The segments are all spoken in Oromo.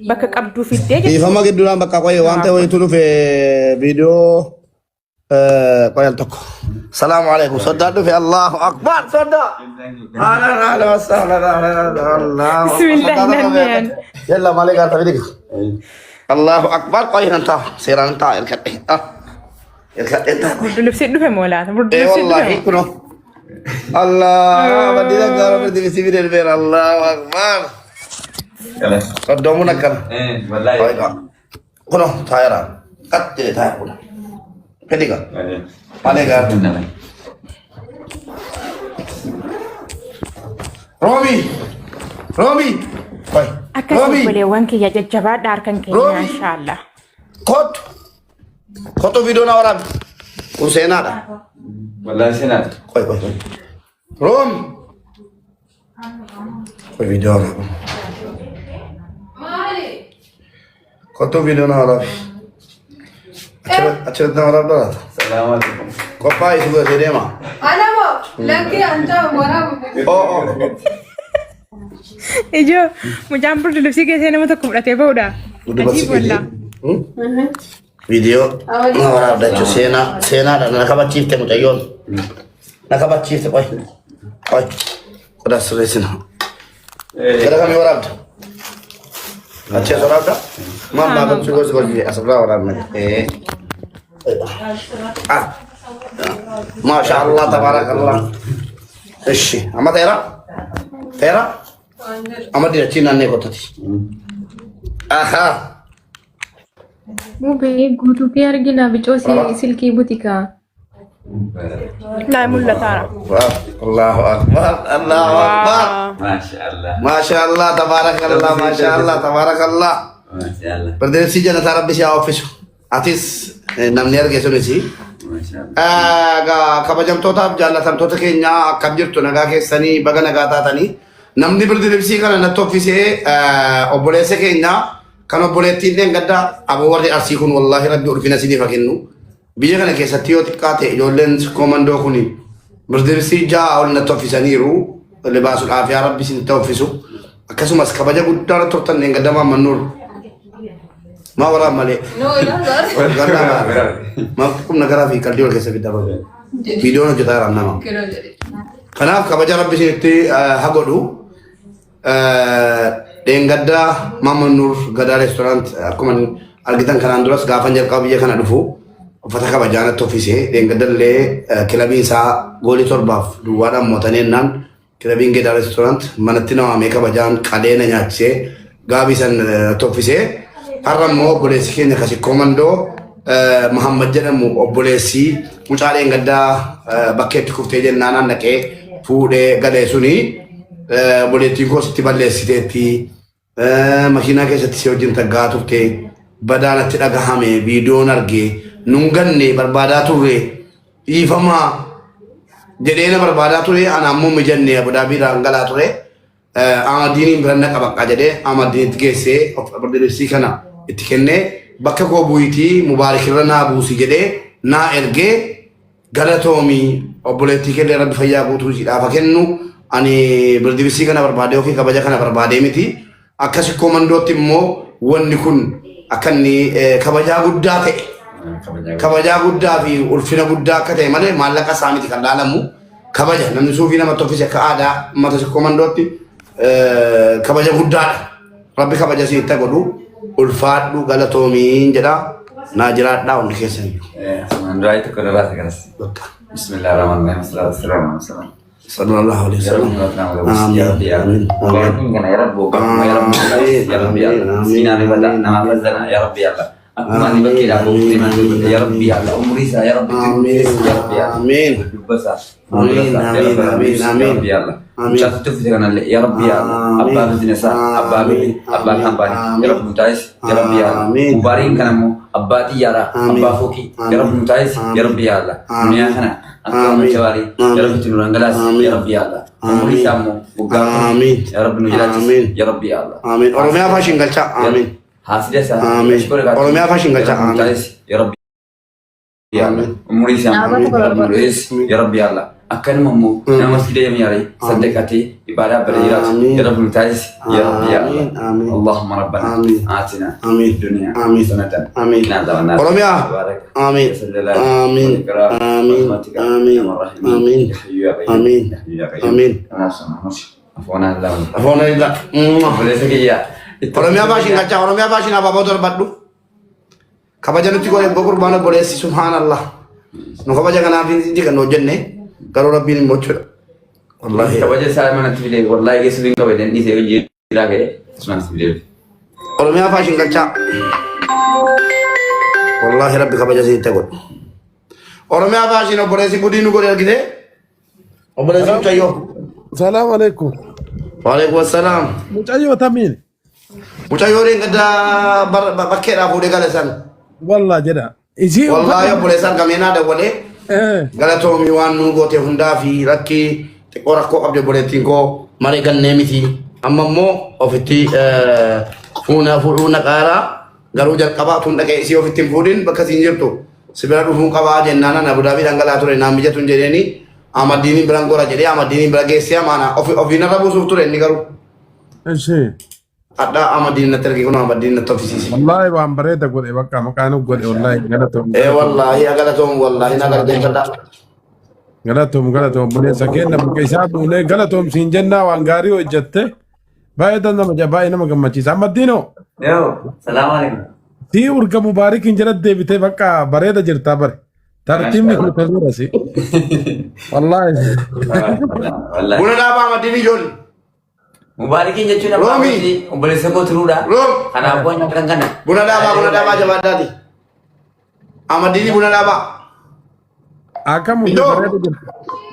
bakka qabduu fiddee jechuudha. Ifama gidduudhaan bakka qoyee waan ta'e wayitu dhufe viidiyoo qoyal tokko. Salaamu alaikum. Soddaan dhufe Allahu Akbar. Soddaa. Bismillahirrahmanirrahim. Yalla malee gaata bidiga. Allahu Akbar qoyee kan ta'a. Seeraan ta'a ilkadhe. Ilkadhe ta'a. Burdu lubsi dhufe moolaata. Burdu lubsi Wallahi dhufe. kuno. Allah. Badina gaara berdi bisi bidel ber Allahu Akbar. Soddoomuun akkana. Wallahi. Kuno taayara. Qatte taayara kuno. Ketiga. Malee gaara. Romi. Romi. Koi. Akkasii obboleewwan kiyya jajjabaadha harkan keenya inshaallah. Kotu. Kotu video na waraabdi. Kun seenaadha. Wallahi seenaadha. Koi koi koi. Romi. Koi video na. Kotu video na waraabdi. Achirratti na waraabda laata. Salaamu alaikum. Qophaa'i si godhatee deema. Anamo lagi anta warabu. Oo. Ijoo mucaan burdu lubsi keessee nama tokko fudhatee ba'uudha. Ajiib wallaa. Video na waraabda jechuun seenaadha na kabachiifte mucayyoon. Na kabachiifte qoi. Qoi. Qodaa sirreessina. Gara kamii waraabda? Achii as waraabda? Maal maagamsi gosi gosi asirraa waraabna. ما شاء الله تبارك الله. إيش أما تيرا أما دي رجينا نيكوتاتي. آها. مو بيجودو كيارجينا بجوسي سلكي بوتيكا. لا mulla taara. الله أكبر الله أكبر. ما شاء الله. ما شاء الله تبارك الله ما شاء الله تبارك الله. ما شاء الله. بردين سيجنا ترى بس يا أوفيسو. أتيس نمنير كيسوني سي. ما شاء الله. kabajamtootaaf jaallatamtoota keenya akkam jirtu nagaa keessanii baga nagaa taatanii namni birdi libsii kana natti offisee obboleessa keenya kan obboleettiin dheengadda aboo warri arsii kun wallaahi rabbi ulfina siniif haa kennu biyya kana keessatti yoo xiqqaate ijoolleen koomandoo kun birdi libsii ja'a ol natti offisaniiru libaasuudhaaf yaa rabbi sinitti offisu akkasumas kabaja guddaa turtan dheengadda maammannuur ما وراء مالي No, ما كم نقرا في كالديول كيسة في الدبابة فيديو نجدا رامنا ما كنا كبجار ربي سنتي هقولو دينغدا ماما نور غدا ريستورانت كمان أرجعتن كنا ندرس غافن جل كابيجا كنا دفو فتح كبجانا توفيسه دينغدا اللي كلابين سا غولي تورباف دوارا موتانين نان كلابين غدا ريستورانت منتنا أمريكا بجان كادينا نياتشي غابي سن توفيسه Haramo obboleessi keenya kasi komandoo Muhammad jedhamu obboleessi mucaaleen gaddaa bakkeetti kuftee jennaan naqee fuudhee galee suni obboleettiin koo sitti balleessiteetti makiinaa keessatti si wajjin taggaa turte badaanatti dhagahame viidiyoon argee nun ganne barbaadaa turre dhiifamaa jedheena barbaadaa ture ana ammoo mijannee abudaabiiraan galaa ture Amadiiniin biranna qabaqaa jedhee Amadiinitti geessee obboleessii kana itti kennee bakka koo bu'iitii mubaarikirra naa buusi jedhee naa ergee galatoomii obboleettii keenya rabbi fayyaa guutuu siidhaaf kennu ani birdibisii kana barbaadee ofii kabaja kana barbaadee miti akkasi koomandootti immoo wanni kun akka inni kabajaa guddaa ta'e kabajaa guddaa fi ulfina guddaa akka ta'e malee maallaqa isaa miti kan laalamu kabaja namni suufii namatti offise akka aadaa uummata koomandootti kabaja guddaadha rabbi kabaja si itti godhu ulfaadhu galatoomiin jedha naa jiraadhaa hundi keessanii. من رأيت كل رأس كنس. بسم الله الرحمن الرحيم. الصلاة والسلام على رسول الله. صلى الله عليه وسلم. آمين. يا رب يا رب يا رب يا رب يا رب سينا نبدا نما فزنا يا رب يا الله أكما نبكي لا بوكي من يا رب يا الله أمري يا رب يا رب يا آمين. بس آمين آمين آمين آمين يا الله شاف تفسيرنا يا رب يا الله أبا بزنسا أبا بي أبا الحمباني يا رب متعيس يا رب يا الله مبارين كنمو أباتي يا رب أبا فوكي يا رب متعيس يا رب يا الله دنيا هنا أكرم الجواري يا رب تنوران غلاس يا رب يا الله أمري سامو آمين يا رب نجلس يا رب يا الله آمين أرميا فاشين قلتا آمين حاسدة سا آمين أرميا فاشين قلتا آمين يا رب يا الله أمري سامو يا رب يا الله akkanuma nama masjida yang nyari sedekati ibadah berirat ya Rabbul Tais ya Rabbi ya Allah Allahumma rabbana atina Amin. dunia Amin. sanatan Amin. amin Oromia. Amin. Amin. Amin. Amin. Amin. Amin. Amin. afwana Allah Afona illa. boleh sekali ya Oromia bashi ngacha Oromia bashi na baba dor baddu. Kabaja nuti ko gokur bana bole si subhanallah. No kabaja kana bin jika no jenne karo rabbi ni mochura. Wallahi. kabaja saya mana tibile wallahi ke sering kau dan ni saya jira ke sunan tibile Oromia bashi ngacha. Wallahi rabbi kabaja si tegot. Oromia bashi no bole si budinu ko gide. O bole si chayo. السلام عليكم Waalaikum assalam. مجايو تامين Muchayo ring ada bakera bude galasan. والله جدا يجي Wallahi boleh san kamena ada boleh. ايه Galato mi wanu go te hunda fi rakki te ora ko abde boleh tinko mare gan nemiti amma mo ofiti funa kara garu jar kaba tun dake isi ofiti fudin bakasi njirto sibira du fun kaba jennana na budabi dangala tore namija tun jedeni amadini brangora jede amadini bragesia mana ofina rabu sufture ni garu ايش ada amadini tergi kono amadini tofisi والله وان بريت اقول بقى مكانه اقول والله غلطهم wallahi agalatom wallahi nagar den kada غلطهم بني سكين بكيساب بني غلطهم سينجنا وان غاري وجته بايد انا مجبا انا مغمچي سامدينو yo assalamualaikum تي ورك مبارك انجرت دي بيته بقى بريد جرتا بر ترتيب ني كتو رسي والله wallahi buna da ba amadini joni mubarikin jechuun abbaa Roomi. miti obboleessa koo turuudha Room. kanaaf waan nyaataan kana buna da ba jabadati amadini buna da ba اكم Indo.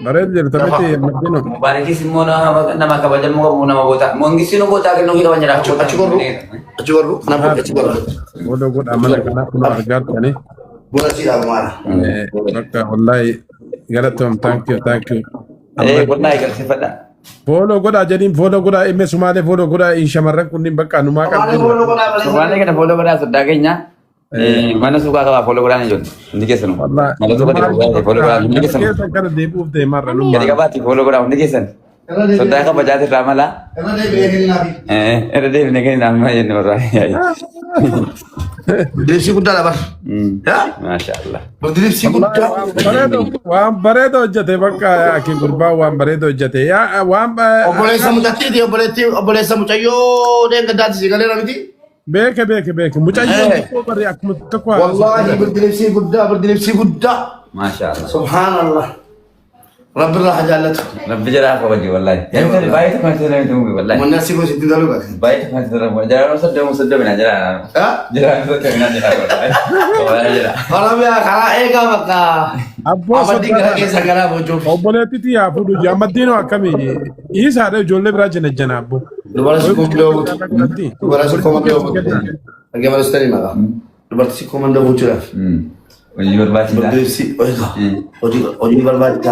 بريد جرتا بيته مدينو mubarikis immoo nama kabajamu qabu nama boota mongisinu boota kennu kita banyak achi gorru kenapa achi gorru ودو قد عمل كنا كنا ارغات يعني buna si da mara بقى والله غلطهم ثانك يو eh wallahi kan sifada فولو قد اجدين فولو قد ام سماله فولو قد ان شمرن كن بقى نما كان soalnya kita follow pada sebagainya mana suka kau follow pada nih ini kesan والله malah suka di follow pada ini kesan كيف كان دي بوف دي مره jadi kapan di follow pada ini kesan sudah kau baca di drama lah kana de be ni nabi ada deh ini kan nama ini orang ya dilip si gudda la bar ya masya Allah dilip si gudda وان بريدو جته بقى اكي غربا وان بريدو جته يا وان obolesa mutati di obolesa mutayo de gadati si galera miti بيك مجايو بري اكم تقوا wallahi berdilip si gudda masya Allah subhanallah rabbi rah jalatu Rabbi jarah kau baju wallahi yang tadi baik tu macam mana tu wallahi munasi ko sitti dalu ka baik macam mana jarah sedang bina jarah ha jarah bina jarah wallahi jarah Kalau biar kara ega maka ابو amadi gara ke sagara bojo وبلتي تي يا فودو يا مدينو اكمي يساره جول برا جنابو dubara si komando dubara si komando lagi malas tadi maka dubara si komando bojo lah Oji berbahasa berdilip si oiga oji berbalik